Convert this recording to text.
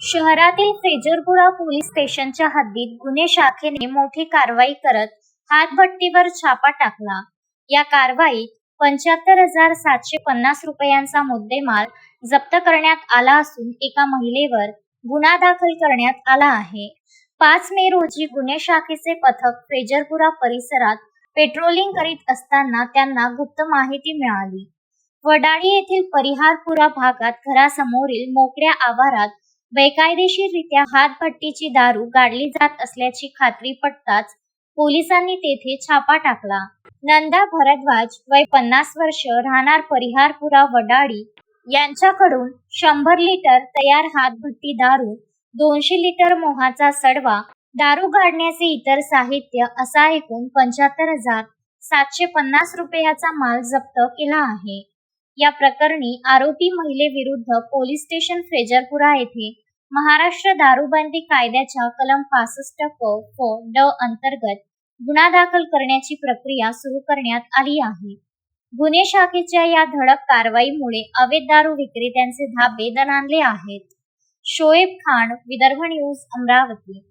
शहरातील फ्रेजरपुरा पोलीस स्टेशनच्या हद्दीत गुन्हे शाखेने मोठी कारवाई करत हातभट्टीवर छापा टाकला। या कारवाईत 75,750 रुपयांचा मुद्देमाल जप्त करण्यात आला असून एका महिलेवर गुन्हा दाखल करण्यात आला आहे। 5 मे रोजी गुन्हे शाखेचे पथक फ्रेजरपुरा परिसरात पेट्रोलिंग करीत असताना त्यांना गुप्त माहिती मिळाली। वडाळी येथील परिहारपुरा भागात घरासमोरील मोकळ्या आवारात बेकायदेशीररित्या हातभट्टीची दारू गाडली जात असल्याची खात्री पटताच पोलिसांनी तेथे छापा टाकला। नंदा भरद्वाज, वय 50 वर्ष, राहणार परिहारपुरा वडाळी यांच्याकडून 100 लिटर तयार हातभट्टी दारू, 200 लिटर मोहाचा सडवा, दारू गाडण्याचे इतर साहित्य असा एकूण 75,750 रुपयाचा माल जप्त केला आहे। या प्रकरणी आरोपी महिलेविरुद्ध पोलीस स्टेशन फ्रेजरपुरा येथे महाराष्ट्र दारूबंदी कायद्याच्या कलम 65 क. फ. ड. अंतर्गत गुन्हा दाखल करण्याची प्रक्रिया सुरू करण्यात आली आहे। गुन्हे शाखेच्या या धडक कारवाईमुळे अवैध दारू विक्रेत्यांचे धाबे दणाणले आहेत। शोएब खान, विदर्भ न्यूज, अमरावती।